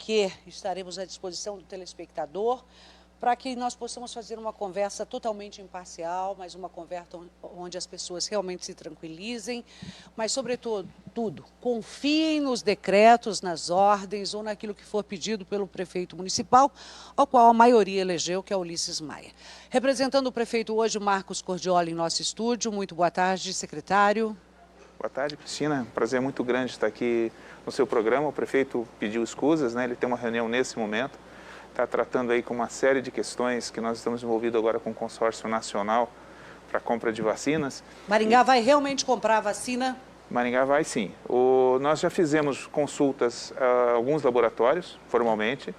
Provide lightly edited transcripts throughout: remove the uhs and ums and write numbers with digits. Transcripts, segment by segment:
que estaremos à disposição do telespectador para que nós possamos fazer uma conversa totalmente imparcial, mas uma conversa onde as pessoas realmente se tranquilizem, mas, sobretudo, confiem nos decretos, nas ordens ou naquilo que for pedido pelo prefeito municipal, ao qual a maioria elegeu, que é Ulisses Maia. Representando o prefeito hoje, Marcos Cordioli, em nosso estúdio. Muito boa tarde, secretário. Boa tarde, Cristina. Um prazer muito grande estar aqui no seu programa. O prefeito pediu escusas, né? Ele tem uma reunião nesse momento. Está tratando aí com uma série de questões que nós estamos envolvidos agora com o consórcio nacional para compra de vacinas. Maringá vai realmente comprar a vacina? Maringá vai sim. Nós já fizemos consultas a alguns laboratórios, formalmente.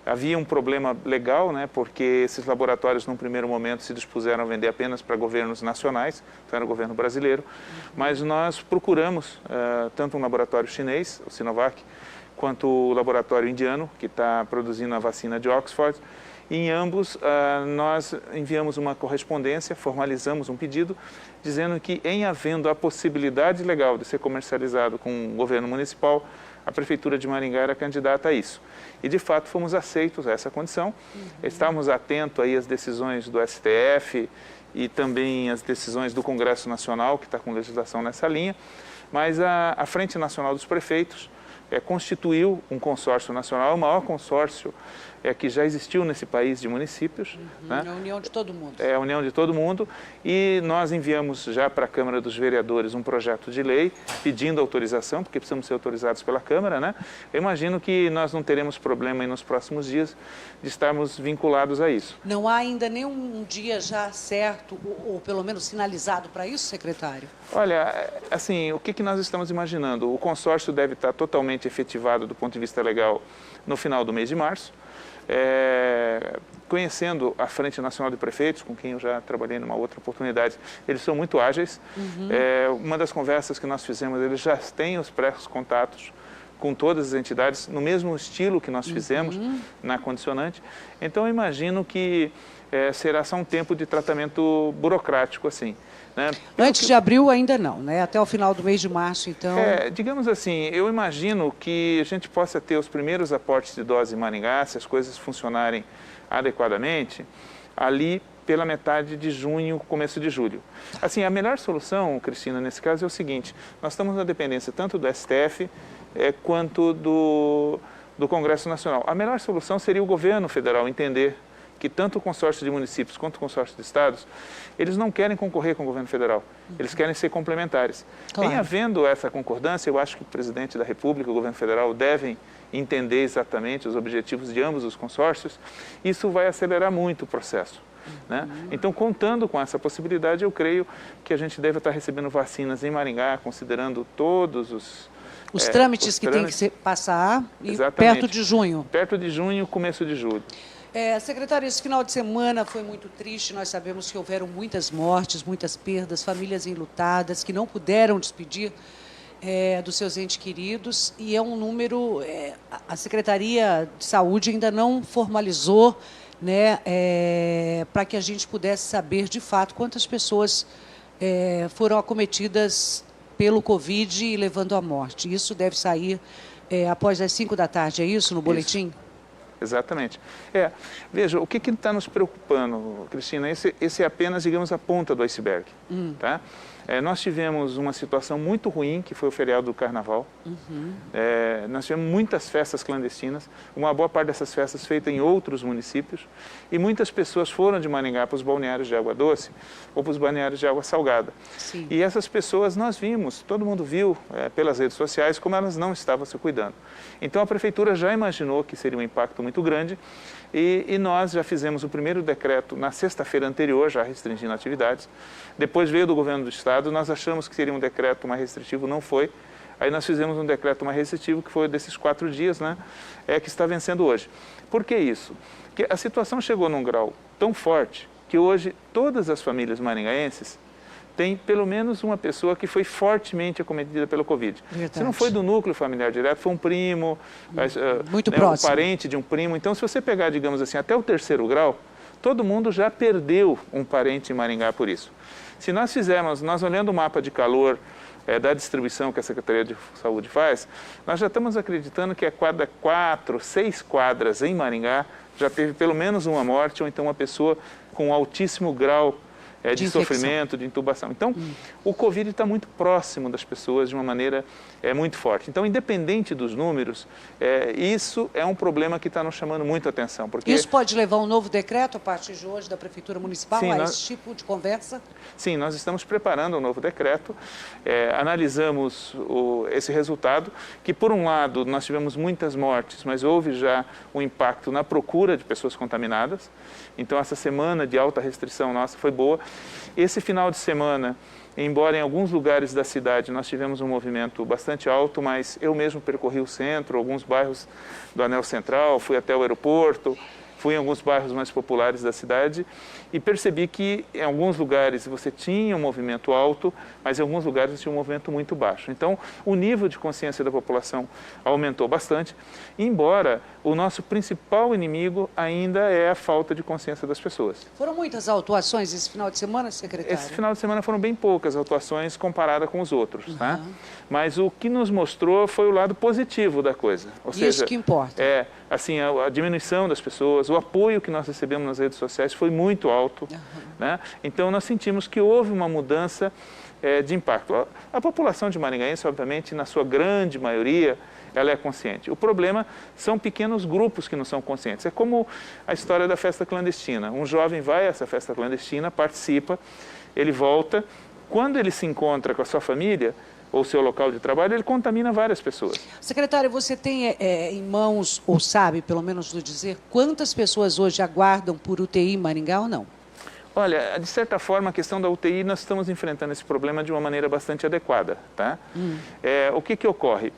Havia um problema legal, né, porque esses laboratórios, num primeiro momento, se dispuseram a vender apenas para governos nacionais, então era o governo brasileiro. Mas nós procuramos tanto um laboratório chinês, o Sinovac, quanto o laboratório indiano, que está produzindo a vacina de Oxford. E em ambos, nós enviamos uma correspondência, formalizamos um pedido, dizendo que, em havendo a possibilidade legal de ser comercializado com o governo municipal, a Prefeitura de Maringá era candidata a isso. E, de fato, fomos aceitos a essa condição. Estávamos atentos aí às decisões do STF e também às decisões do Congresso Nacional, que está com legislação nessa linha, mas a Frente Nacional dos Prefeitos constituiu um consórcio nacional, o maior consórcio que já existiu nesse país de municípios. Né? É a união de todo mundo. É a união de todo mundo. E nós enviamos já para a Câmara dos Vereadores um projeto de lei pedindo autorização, porque precisamos ser autorizados pela Câmara, né? Eu imagino que nós não teremos problema aí nos próximos dias de estarmos vinculados a isso. Não há ainda nenhum dia já certo, ou pelo menos sinalizado para isso, secretário? Olha, assim, o que nós estamos imaginando? O consórcio deve estar totalmente efetivado do ponto de vista legal no final do mês de março. Conhecendo a Frente Nacional de Prefeitos, com quem eu já trabalhei numa outra oportunidade, eles são muito ágeis. Uma das conversas que nós fizemos, eles já têm os pré-contatos com todas as entidades, no mesmo estilo que nós fizemos na condicionante. Então, eu imagino que será só um tempo de tratamento burocrático, assim. Né? Antes de abril ainda não, né? Até o final do mês de março, então... digamos assim, eu imagino que a gente possa ter os primeiros aportes de dose em Maringá, se as coisas funcionarem adequadamente, ali pela metade de junho, começo de julho. Assim, a melhor solução, Cristina, nesse caso é o seguinte: nós estamos na dependência tanto do STF quanto do Congresso Nacional. A melhor solução seria o governo federal entender que tanto o consórcio de municípios quanto o consórcio de estados, eles não querem concorrer com o governo federal, eles querem ser complementares. Claro. Em havendo essa concordância, eu acho que o presidente da República e o governo federal devem entender exatamente os objetivos de ambos os consórcios. Isso vai acelerar muito o processo. Né? Então, contando com essa possibilidade, eu creio que a gente deve estar recebendo vacinas em Maringá, considerando todos os trâmites que tem que passar, e perto de junho. Perto de junho, começo de julho. Secretário, esse final de semana foi muito triste. Nós sabemos que houveram muitas mortes, muitas perdas, famílias enlutadas que não puderam despedir dos seus entes queridos. E é um número... a Secretaria de Saúde ainda não formalizou, né, para que a gente pudesse saber, de fato, quantas pessoas foram acometidas pelo Covid e levando à morte. Isso deve sair após as 5 da tarde, é isso, no boletim? Isso. Exatamente. Veja, o que está nos preocupando, Cristina? Esse é apenas, digamos, a ponta do iceberg. Tá? Nós tivemos uma situação muito ruim, que foi o feriado do Carnaval. Nós tivemos muitas festas clandestinas, uma boa parte dessas festas feitas em outros municípios, e muitas pessoas foram de Maringá para os balneários de água doce ou para os balneários de água salgada. Sim. E essas pessoas nós vimos, todo mundo viu pelas redes sociais como elas não estavam se cuidando. Então a Prefeitura já imaginou que seria um impacto muito grande, e nós já fizemos o primeiro decreto na sexta-feira anterior, já restringindo atividades. Depois veio do governo do estado, nós achamos que seria um decreto mais restritivo, não foi. Aí nós fizemos um decreto mais restritivo, que foi desses 4 dias, né, que está vencendo hoje. Por que isso? Porque a situação chegou num grau tão forte que hoje todas as famílias maringaenses tem pelo menos uma pessoa que foi fortemente acometida pelo Covid. Verdade. Se não foi do núcleo familiar direto, foi um primo, muito próximo, um parente de um primo. Então, se você pegar, digamos assim, até o 3º grau, todo mundo já perdeu um parente em Maringá por isso. Se nós olhando o mapa de calor da distribuição que a Secretaria de Saúde faz, nós já estamos acreditando que a cada 4, 6 quadras em Maringá já teve pelo menos uma morte ou então uma pessoa com altíssimo grau de sofrimento, de intubação. Então, o Covid está muito próximo das pessoas de uma maneira muito forte. Então, independente dos números, isso é um problema que está nos chamando muito a atenção. Porque... Isso pode levar um novo decreto a partir de hoje da Prefeitura Municipal Sim, a esse tipo de conversa? Sim, nós estamos preparando um novo decreto, analisamos esse resultado, que por um lado nós tivemos muitas mortes, mas houve já um impacto na procura de pessoas contaminadas. Então, essa semana de alta restrição nossa foi boa. Esse final de semana, embora em alguns lugares da cidade nós tivemos um movimento bastante alto, mas eu mesmo percorri o centro, alguns bairros do Anel Central, fui até o aeroporto, fui em alguns bairros mais populares da cidade e percebi que em alguns lugares você tinha um movimento alto, mas em alguns lugares tinha um movimento muito baixo. Então, o nível de consciência da população aumentou bastante, embora o nosso principal inimigo ainda é a falta de consciência das pessoas. Foram muitas autuações esse final de semana, secretário? Esse final de semana foram bem poucas autuações comparada com os outros, tá? Mas o que nos mostrou foi o lado positivo da coisa. Ou seja, isso que importa. Assim, a diminuição das pessoas, o apoio que nós recebemos nas redes sociais foi muito alto, né? Então, nós sentimos que houve uma mudança de impacto. A população de maringaense, obviamente, na sua grande maioria, ela é consciente. O problema são pequenos grupos que não são conscientes. É como a história da festa clandestina. Um jovem vai a essa festa clandestina, participa, ele volta. Quando ele se encontra com a sua família ou seu local de trabalho, ele contamina várias pessoas. Secretário, você tem em mãos, ou sabe, pelo menos do dizer, quantas pessoas hoje aguardam por UTI em Maringá ou não? Olha, de certa forma, a questão da UTI, nós estamos enfrentando esse problema de uma maneira bastante adequada, tá? O que ocorre?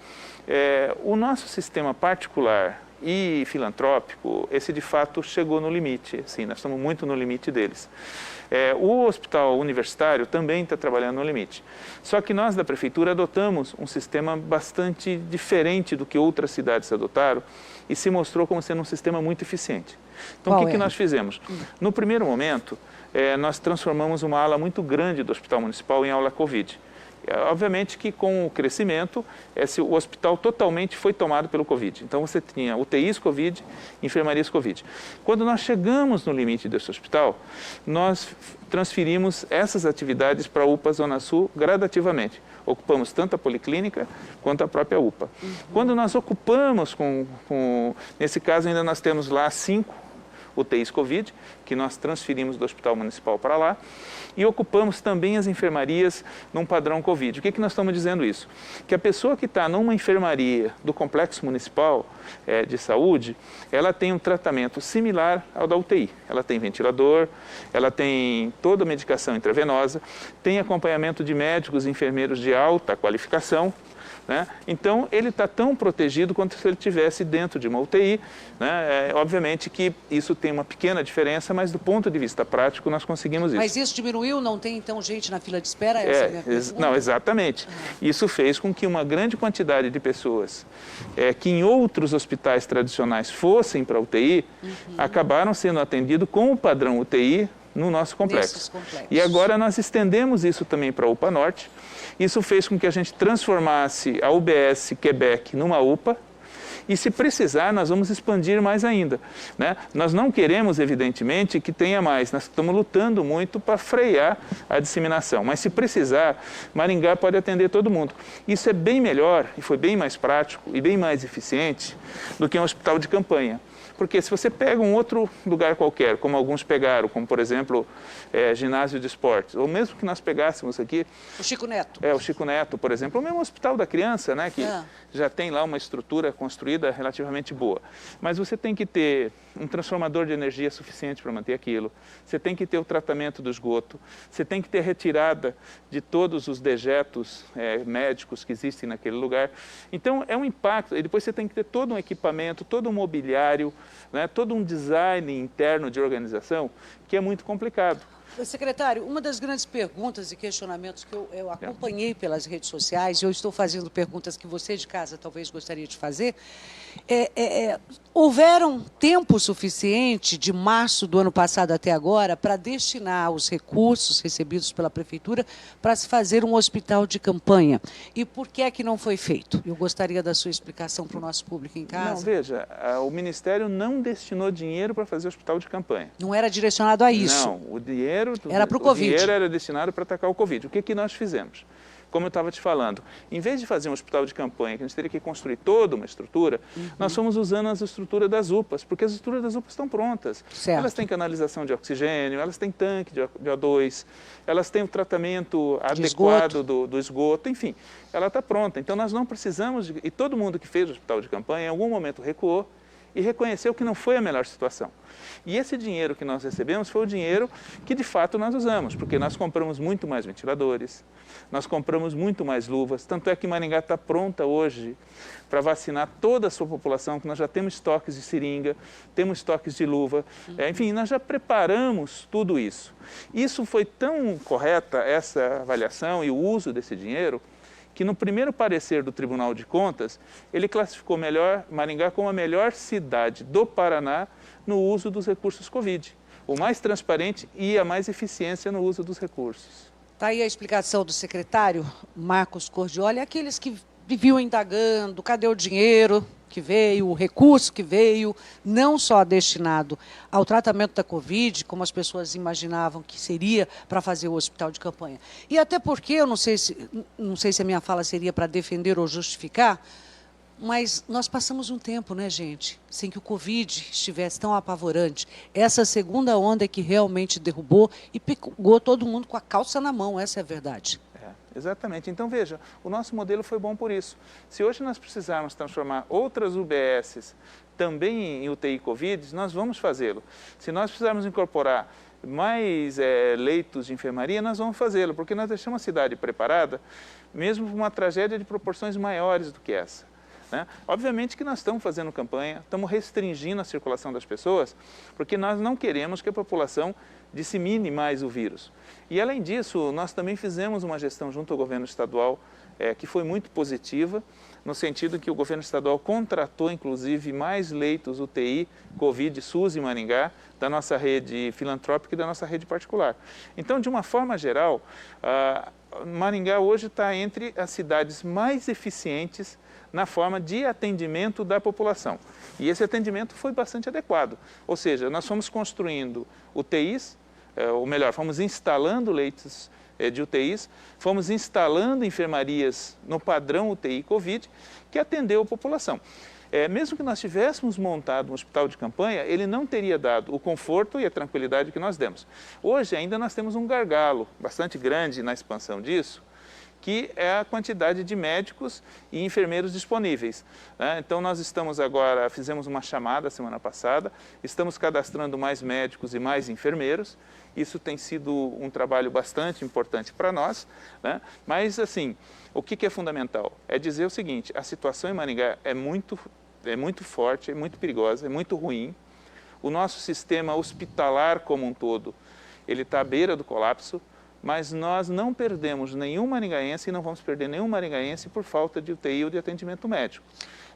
O nosso sistema particular e filantrópico, esse de fato chegou no limite, assim, nós estamos muito no limite deles. O hospital universitário também está trabalhando no limite. Só que nós da Prefeitura adotamos um sistema bastante diferente do que outras cidades adotaram e se mostrou como sendo um sistema muito eficiente. Então, o que nós fizemos? No primeiro momento, nós transformamos uma ala muito grande do Hospital Municipal em aula Covid. Obviamente que com o crescimento, o hospital totalmente foi tomado pelo Covid. Então você tinha UTIs Covid, enfermarias Covid. Quando nós chegamos no limite desse hospital, nós transferimos essas atividades para a UPA Zona Sul gradativamente. Ocupamos tanto a policlínica quanto a própria UPA. Quando nós ocupamos, nesse caso ainda nós temos lá 5 UTIs Covid, que nós transferimos do Hospital Municipal para lá, e ocupamos também as enfermarias num padrão Covid. O que nós estamos dizendo isso? Que a pessoa que está numa enfermaria do Complexo Municipal de Saúde, ela tem um tratamento similar ao da UTI. Ela tem ventilador, ela tem toda a medicação intravenosa, tem acompanhamento de médicos e enfermeiros de alta qualificação, né? Então, ele está tão protegido quanto se ele estivesse dentro de uma UTI. Né? Obviamente que isso tem uma pequena diferença, mas do ponto de vista prático nós conseguimos isso. Mas isso diminuiu? Não tem então gente na fila de espera? Não, exatamente. Isso fez com que uma grande quantidade de pessoas que em outros hospitais tradicionais fossem para a UTI, acabaram sendo atendidos com o padrão UTI no nosso complexo. E agora nós estendemos isso também para a UPA Norte. Isso fez com que a gente transformasse a UBS Quebec numa UPA e, se precisar, nós vamos expandir mais ainda. Né? Nós não queremos, evidentemente, que tenha mais. Nós estamos lutando muito para frear a disseminação. Mas, se precisar, Maringá pode atender todo mundo. Isso é bem melhor e foi bem mais prático e bem mais eficiente do que um hospital de campanha. Porque se você pega um outro lugar qualquer, como alguns pegaram, como por exemplo, ginásio de esportes, ou mesmo que nós pegássemos aqui... O Chico Neto. O Chico Neto, por exemplo, ou mesmo o Hospital da Criança, né, que já tem lá uma estrutura construída relativamente boa. Mas você tem que ter um transformador de energia suficiente para manter aquilo, você tem que ter o tratamento do esgoto, você tem que ter retirada de todos os dejetos médicos que existem naquele lugar. Então, é um impacto, e depois você tem que ter todo um equipamento, todo um mobiliário, né, todo um design interno de organização que é muito complicado. Secretário, uma das grandes perguntas e questionamentos que eu acompanhei pelas redes sociais, e eu estou fazendo perguntas que você de casa talvez gostaria de fazer, Houveram tempo suficiente, de março do ano passado até agora, para destinar os recursos recebidos pela Prefeitura para se fazer um hospital de campanha. E por que é que não foi feito? Eu gostaria da sua explicação para o nosso público em casa. Não, veja, o Ministério não destinou dinheiro para fazer hospital de campanha. Não era direcionado a isso? Não, o dinheiro era para o Covid. O dinheiro era destinado para atacar o Covid. O que nós fizemos? Como eu estava te falando, em vez de fazer um hospital de campanha, que a gente teria que construir toda uma estrutura, nós fomos usando as estruturas das UPAs, porque as estruturas das UPAs estão prontas. Certo. Elas têm canalização de oxigênio, elas têm tanque de O2, elas têm o tratamento adequado do esgoto, enfim, ela está pronta. Então nós não precisamos, e todo mundo que fez o hospital de campanha, em algum momento recuou e reconheceu que não foi a melhor situação. E esse dinheiro que nós recebemos foi o dinheiro que de fato nós usamos, porque nós compramos muito mais ventiladores, nós compramos muito mais luvas, tanto é que Maringá está pronta hoje para vacinar toda a sua população, que nós já temos estoques de seringa, temos estoques de luva, enfim, nós já preparamos tudo isso. Isso foi tão correta, essa avaliação e o uso desse dinheiro, que no primeiro parecer do Tribunal de Contas, ele classificou Maringá como a melhor cidade do Paraná no uso dos recursos Covid, o mais transparente e a mais eficiência no uso dos recursos. Está aí a explicação do secretário Marcos Cordioli, aqueles que viviam indagando, cadê o dinheiro que veio, o recurso que veio, não só destinado ao tratamento da Covid, como as pessoas imaginavam que seria para fazer o hospital de campanha. E até porque, eu não sei se a minha fala seria para defender ou justificar, mas nós passamos um tempo, né, gente, sem que o Covid estivesse tão apavorante. Essa segunda onda é que realmente derrubou e pegou todo mundo com a calça na mão, essa é a verdade. Exatamente. Então, veja, o nosso modelo foi bom por isso. Se hoje nós precisarmos transformar outras UBSs também em UTI Covid, nós vamos fazê-lo. Se nós precisarmos incorporar mais leitos de enfermaria, nós vamos fazê-lo, porque nós deixamos a cidade preparada, mesmo para uma tragédia de proporções maiores do que essa. Né? Obviamente que nós estamos fazendo campanha, estamos restringindo a circulação das pessoas, porque nós não queremos que a população dissemine mais o vírus. E, além disso, nós também fizemos uma gestão junto ao governo estadual que foi muito positiva, no sentido que o governo estadual contratou, inclusive, mais leitos UTI, Covid, SUS e Maringá, da nossa rede filantrópica e da nossa rede particular. Então, de uma forma geral, Maringá hoje está entre as cidades mais eficientes na forma de atendimento da população. E esse atendimento foi bastante adequado. Ou seja, nós fomos construindo UTIs, ou melhor, fomos instalando leitos de UTIs, fomos instalando enfermarias no padrão UTI Covid, que atendeu a população. Mesmo que nós tivéssemos montado um hospital de campanha, ele não teria dado o conforto e a tranquilidade que nós demos. Hoje ainda nós temos um gargalo bastante grande na expansão disso, que é a quantidade de médicos e enfermeiros disponíveis. Né? Então, nós estamos agora, fizemos uma chamada semana passada, estamos cadastrando mais médicos e mais enfermeiros. Isso tem sido um trabalho bastante importante para nós, né? Mas, assim, o que é fundamental? É dizer o seguinte, a situação em Maringá é muito forte, é muito perigosa, é muito ruim. O nosso sistema hospitalar como um todo, ele está à beira do colapso, mas nós não perdemos nenhum maringaense e não vamos perder nenhum maringaense por falta de UTI ou de atendimento médico.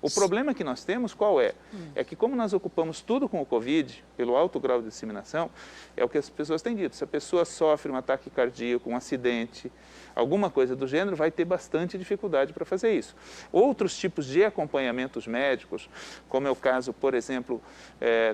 O problema que nós temos, qual é? É que como nós ocupamos tudo com o Covid, pelo alto grau de disseminação, é o que as pessoas têm dito. Se a pessoa sofre um ataque cardíaco, um acidente, alguma coisa do gênero, vai ter bastante dificuldade para fazer isso. Outros tipos de acompanhamentos médicos, como é o caso, por exemplo,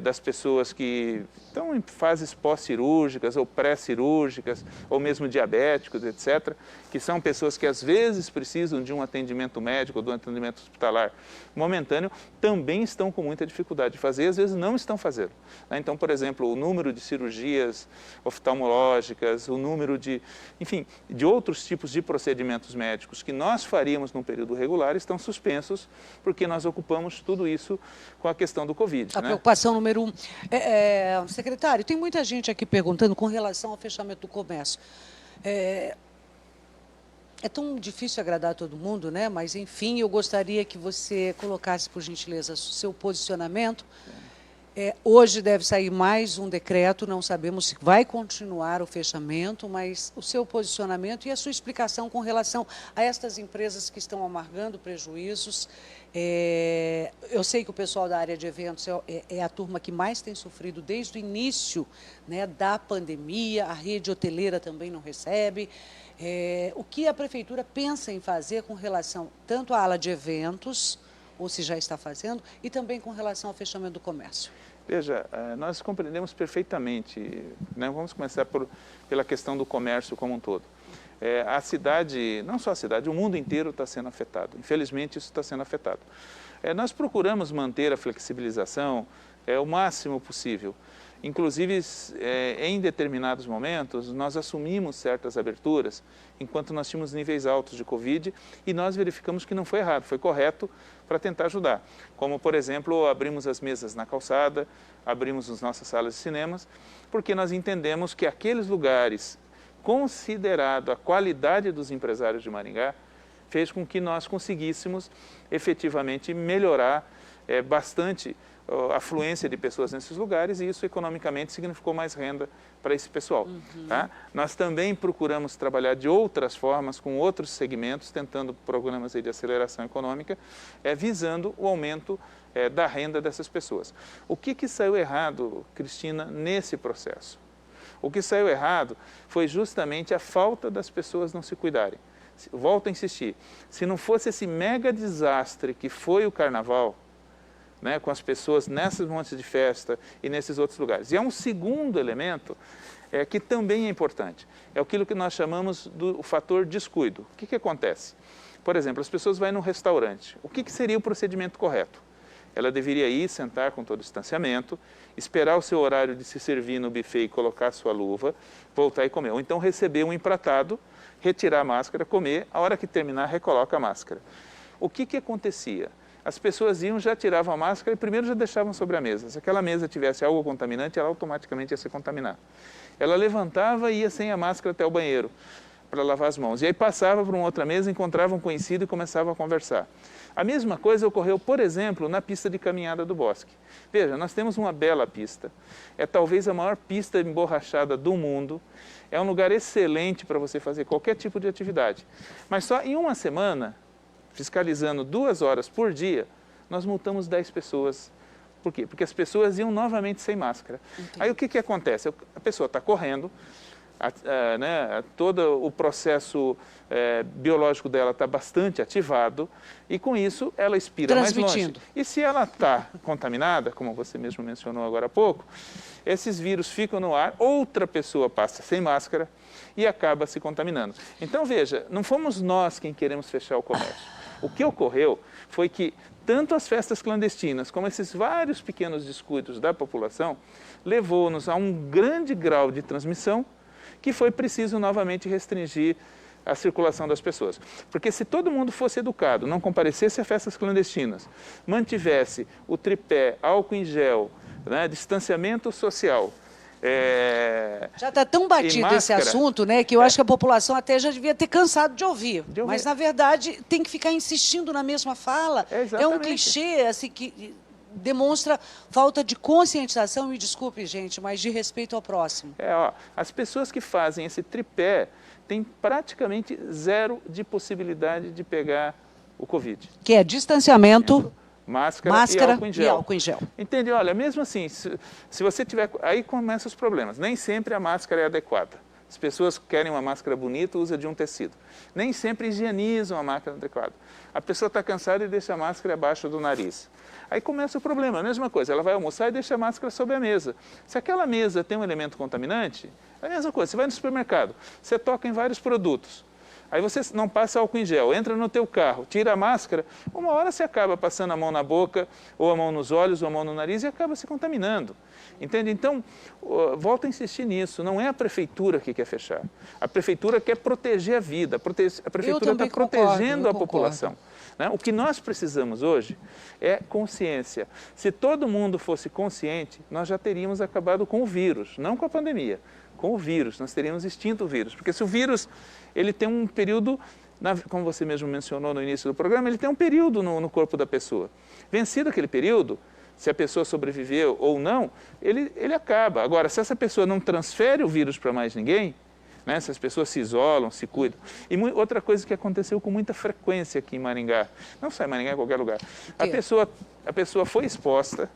das pessoas que estão em fases pós-cirúrgicas ou pré-cirúrgicas, ou mesmo diabéticos, etc., que são pessoas que às vezes precisam de um atendimento médico ou de um atendimento hospitalar momentâneo, também estão com muita dificuldade de fazer, às vezes não estão fazendo. Então, por exemplo, o número de cirurgias oftalmológicas, o número de, enfim, de outros tipos de procedimentos médicos que nós faríamos num período regular estão suspensos porque nós ocupamos tudo isso com a questão do Covid. A preocupação número 1. Secretário, tem muita gente aqui perguntando com relação ao fechamento do comércio. É tão difícil agradar a todo mundo, né? Mas, enfim, eu gostaria que você colocasse, por gentileza, o seu posicionamento. Hoje deve sair mais um decreto, não sabemos se vai continuar o fechamento, mas o seu posicionamento e a sua explicação com relação a estas empresas que estão amargando prejuízos. Eu sei que o pessoal da área de eventos é a turma que mais tem sofrido desde o início, né, da pandemia, a rede hoteleira também não recebe. O que a Prefeitura pensa em fazer com relação tanto à ala de eventos, ou se já está fazendo, e também com relação ao fechamento do comércio? Veja, nós compreendemos perfeitamente, né? Vamos começar pela questão do comércio como um todo. A cidade, não só a cidade, o mundo inteiro está sendo afetado. Infelizmente, isso está sendo afetado. Nós procuramos manter a flexibilização o máximo possível. Inclusive, em determinados momentos, nós assumimos certas aberturas, enquanto nós tínhamos níveis altos de Covid, e nós verificamos que não foi errado, foi correto para tentar ajudar. Como, por exemplo, abrimos as mesas na calçada, abrimos as nossas salas de cinemas, porque nós entendemos que aqueles lugares, considerado a qualidade dos empresários de Maringá, fez com que nós conseguíssemos efetivamente melhorar bastante a afluência de pessoas nesses lugares, e isso economicamente significou mais renda para esse pessoal. Tá? Nós também procuramos trabalhar de outras formas, com outros segmentos, tentando programas de aceleração econômica, visando o aumento da renda dessas pessoas. O que saiu errado, Cristina, nesse processo? O que saiu errado foi justamente a falta das pessoas não se cuidarem. Volto a insistir, se não fosse esse mega desastre que foi o Carnaval, né, com as pessoas nessas montes de festa e nesses outros lugares. E há um segundo elemento que também é importante, é aquilo que nós chamamos do fator descuido. O que acontece? Por exemplo, as pessoas vão num restaurante. O que seria o procedimento correto? Ela deveria ir, sentar com todo o distanciamento, esperar o seu horário de se servir no buffet e colocar a sua luva, voltar e comer. Ou então receber um empratado, retirar a máscara, comer, a hora que terminar, recoloca a máscara. O que acontecia? As pessoas iam, já tiravam a máscara e primeiro já deixavam sobre a mesa. Se aquela mesa tivesse algo contaminante, ela automaticamente ia se contaminar. Ela levantava e ia sem a máscara até o banheiro para lavar as mãos. E aí passava para uma outra mesa, encontrava um conhecido e começava a conversar. A mesma coisa ocorreu, por exemplo, na pista de caminhada do Bosque. Veja, nós temos uma bela pista. É talvez a maior pista emborrachada do mundo. É um lugar excelente para você fazer qualquer tipo de atividade. Mas só em uma semana, fiscalizando 2 horas por dia, nós multamos 10 pessoas. Por quê? Porque as pessoas iam novamente sem máscara. Entendi. Aí o que acontece? A pessoa está correndo, todo o processo biológico dela está bastante ativado, e com isso ela expira mais longe. E se ela está contaminada, como você mesmo mencionou agora há pouco, esses vírus ficam no ar, outra pessoa passa sem máscara e acaba se contaminando. Então veja, não fomos nós quem queremos fechar o comércio. O que ocorreu foi que tanto as festas clandestinas como esses vários pequenos descuidos da população levou-nos a um grande grau de transmissão que foi preciso novamente restringir a circulação das pessoas. Porque se todo mundo fosse educado, não comparecesse a festas clandestinas, mantivesse o tripé, álcool em gel, né, distanciamento social, já está tão batido máscara, esse assunto, né, que eu acho que a população até já devia ter cansado de ouvir. Mas, na verdade, tem que ficar insistindo na mesma fala. É um clichê assim, que demonstra falta de conscientização, me desculpe, gente, mas de respeito ao próximo. As pessoas que fazem esse tripé têm praticamente zero de possibilidade de pegar o Covid. Que é distanciamento, máscara e álcool em gel. Entende? Olha, mesmo assim, se você tiver... Aí começam os problemas. Nem sempre a máscara é adequada. As pessoas querem uma máscara bonita, usa de um tecido. Nem sempre higienizam a máscara adequada. A pessoa está cansada e deixa a máscara abaixo do nariz. Aí começa o problema, a mesma coisa. Ela vai almoçar e deixa a máscara sobre a mesa. Se aquela mesa tem um elemento contaminante, é a mesma coisa. Você vai no supermercado, você toca em vários produtos. Aí você não passa álcool em gel, entra no teu carro, tira a máscara, uma hora você acaba passando a mão na boca, ou a mão nos olhos, ou a mão no nariz e acaba se contaminando. Entende? Então, volto a insistir nisso, não é a prefeitura que quer fechar. A prefeitura quer proteger a vida, a prefeitura está protegendo a população. Né? O que nós precisamos hoje é consciência. Se todo mundo fosse consciente, nós já teríamos acabado com o vírus, não com a pandemia. Com o vírus, nós teríamos extinto o vírus. Porque se o vírus, ele tem um período, como você mesmo mencionou no início do programa, ele tem um período no corpo da pessoa. Vencido aquele período, se a pessoa sobreviveu ou não, ele acaba. Agora, se essa pessoa não transfere o vírus para mais ninguém, né, se as pessoas se isolam, se cuidam. E outra coisa que aconteceu com muita frequência aqui em Maringá, não só em Maringá, em qualquer lugar, a pessoa foi exposta,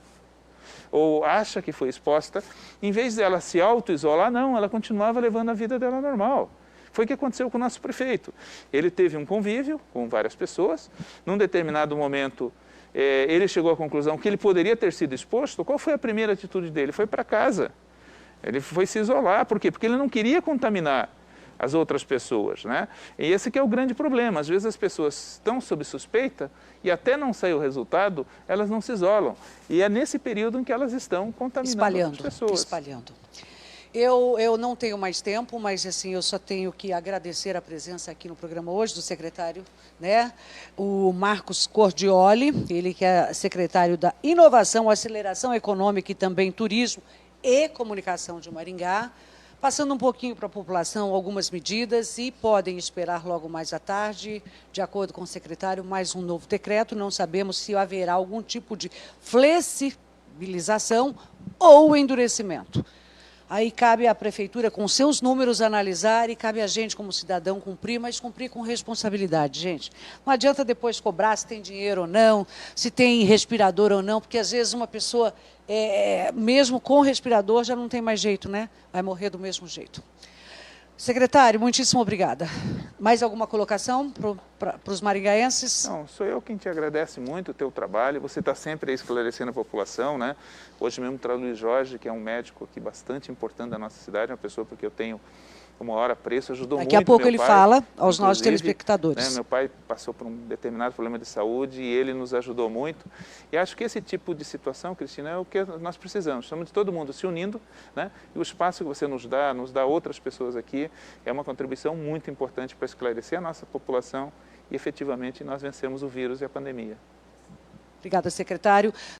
ou acha que foi exposta, em vez dela se auto-isolar, não, ela continuava levando a vida dela normal. Foi o que aconteceu com o nosso prefeito. Ele teve um convívio com várias pessoas, num determinado momento ele chegou à conclusão que ele poderia ter sido exposto. Qual foi a primeira atitude dele? Foi para casa. Ele foi se isolar. Por quê? Porque ele não queria contaminar as outras pessoas, né? E esse que é o grande problema. Às vezes as pessoas estão sob suspeita e até não sair o resultado, elas não se isolam. E é nesse período em que elas estão contaminando as pessoas. Espalhando. Eu não tenho mais tempo, mas assim, eu só tenho que agradecer a presença aqui no programa hoje do secretário, né? O Marcos Cordioli, ele que é secretário da Inovação, Aceleração Econômica e também Turismo e Comunicação de Maringá, passando um pouquinho para a população algumas medidas e podem esperar logo mais à tarde, de acordo com o secretário, mais um novo decreto. Não sabemos se haverá algum tipo de flexibilização ou endurecimento. Aí cabe à prefeitura, com seus números, analisar e cabe a gente, como cidadão, cumprir, mas cumprir com responsabilidade, gente. Não adianta depois cobrar se tem dinheiro ou não, se tem respirador ou não, porque às vezes uma pessoa, mesmo com respirador, já não tem mais jeito, né? Vai morrer do mesmo jeito. Secretário, muitíssimo obrigada. Mais alguma colocação para os maringaenses? Não, sou eu quem te agradece muito o teu trabalho. Você está sempre aí esclarecendo a população, né? Hoje mesmo está o Luiz Jorge, que é um médico aqui bastante importante da nossa cidade, uma pessoa porque eu tenho uma hora preço, ajudou muito. Daqui a pouco meu ele pai, fala aos nossos telespectadores. Né, meu pai passou por um determinado problema de saúde e ele nos ajudou muito. E acho que esse tipo de situação, Cristina, é o que nós precisamos. Estamos de todo mundo se unindo, né? E o espaço que você nos dá outras pessoas aqui, é uma contribuição muito importante para esclarecer a nossa população e efetivamente nós vencemos o vírus e a pandemia. Obrigada, secretário.